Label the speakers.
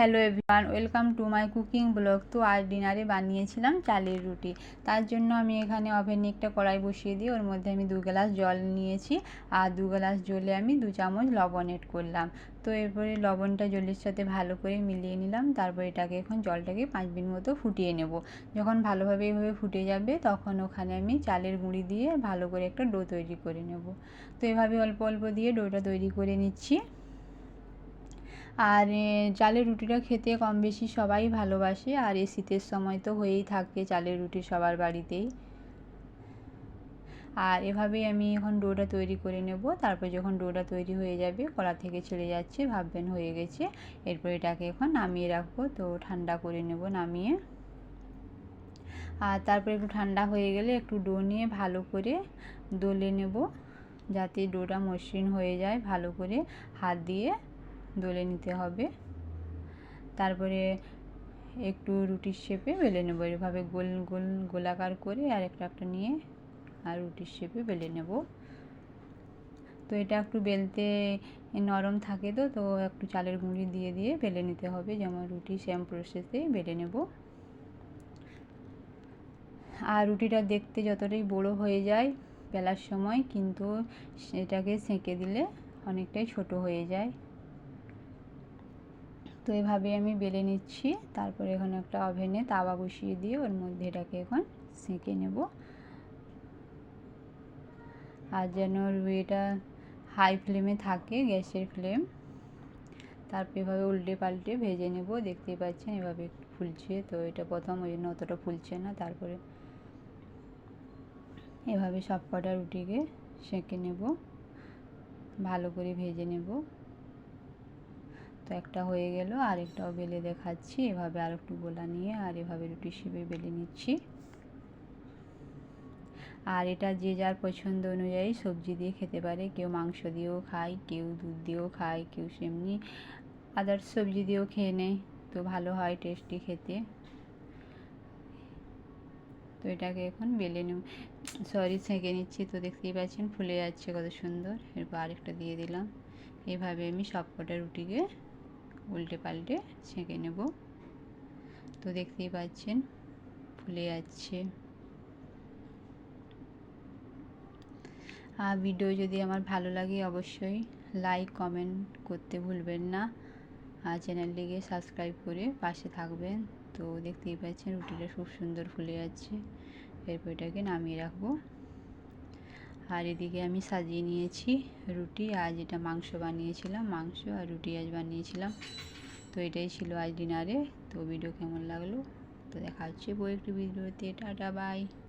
Speaker 1: Hello everyone, welcome to my cooking blog. তো আজ ডিনারে বানিয়েছিলাম চালের রুটি। তার জন্য আমি এখানে ওভেনে একটা কড়াই বসিয়ে দিয়ে ওর মধ্যে আমি 2 গ্লাস জল নিয়েছি, আর 2 গ্লাস জলে আমি 2 চামচ লবণ এড করলাম। তো এরপরে লবণটা জলের সাথে ভালো করে মিলিয়ে নিলাম। তারপর এটাকে এখন জলটাকে 5 মিনিট মতো ফুটিয়ে নেব। যখন ভালোভাবে এইভাবে ফুটে যাবে তখন ওখানে আমি চালের গুঁড়ি দিয়ে ভালো করে একটা ডো তৈরি করে নেব। তো এভাবে অল্প অল্প দিয়ে ডোটা তৈরি করে নিচ্ছি। আর চালের রুটিটা খেতে কম বেশি সবাই ভালোবাসে, আর এই শীতের সময় তো হয়েই থাকে চালের রুটি সবার বাড়িতেই। আর এভাবেই আমি এখন ডোটা তৈরি করে নেব। তারপর যখন ডোটা তৈরি হয়ে যাবে, কড়া থেকে ছেড়ে যাচ্ছে, ভাববেন হয়ে গেছে। এরপর এটাকে এখন নামিয়ে রাখবো। তো ঠান্ডা করে নেব নামিয়ে। আর তারপর একটু ঠান্ডা হয়ে গেলে একটু ডো নিয়ে ভালো করে দলে নেব, যাতে ডোটা মসৃণ হয়ে যায়। ভালো করে হাত দিয়ে দলে নিতে হবে। তারপরে একটু রুটির শেপে বেলে নেব, এভাবে গোল গোল গোলাকার করে আর একটা একটা নিয়ে আর রুটির শেপে বেলে নেব। তো এটা একটু বেলতে নরম থাকে, তো একটু চালের গুঁড়ি দিয়ে দিয়ে বেলে নিতে হবে, যেমন রুটি সেম প্রসেসে বেলে নেব। আর রুটিটা দেখতে যতটাই বড় হয়ে যায় বেলার সময়, কিন্তু সেটাকে সেঁকে দিলে অনেকটাই ছোট হয়ে যায়। তো এভাবে আমি বেলে নিচ্ছি। তারপরে এখানে একটা ওভেনে তাওয়া বসিয়ে দিয়ে ওর মধ্যে এটাকে এখন সেঁকে নেব। আর যেন এটা হাই ফ্লেমে থাকে, গ্যাসের ফ্লেম। তারপর এভাবে উল্টে পাল্টে ভেজে নেব। দেখতেই পাচ্ছেন এভাবে একটু ফুলছে, তো এটা প্রথম ওই জন্য অতটা ফুলছে না। তারপরে এভাবে সব কটা রুটিকে সেঁকে নেব, ভালো করে ভেজে নেব। তো একটা হয়ে গেল, আরেকটাও বেলে দেখাচ্ছি। এভাবে আর একটু গোলা নিয়ে আর এভাবে রুটি শেপে বেলে নিচ্ছি। আর এটা যে যার পছন্দ অনুযায়ী সবজি দিয়ে খেতে পারে। কেউ মাংস দিয়েও খায়, কেউ দুধ দিয়েও খায়, কেউ সেমনি আদার্স সবজি দিয়েও খেয়ে নেয়। তো ভালো হয় টেস্টি খেতে। তো এটাকে এখন বেলে নেব, সেঁকে নিচ্ছি। তো দেখতেই পাচ্ছেন ফুলে যাচ্ছে কত সুন্দর। এরপর আরেকটা দিয়ে দিলাম। এভাবে আমি সব কটা রুটিকে উল্টে পাল্টে সেঁকে নেব। তো দেখতেই পাচ্ছেন ফুলে যাচ্ছে। আর ভিডিও যদি আমার ভালো লাগে অবশ্যই লাইক কমেন্ট করতে ভুলবেন না, আর চ্যানেলটিকে সাবস্ক্রাইব করে পাশে থাকবেন। তো দেখতেই পাচ্ছেন রুটিটা খুব সুন্দর ফুলে যাচ্ছে। এরপর এটাকে নামিয়ে রাখবো। আর এদিকে আমি সাজিয়ে নিয়েছি রুটি। আজ এটা মাংস বানিয়েছিলাম, মাংস আর রুটি আজ বানিয়েছিলাম। তো এটাই ছিল আজ ডিনারে। তো ভিডিও কেমন লাগলো, তো দেখা হচ্ছে পরের একটি ভিডিওতে। Tata bye.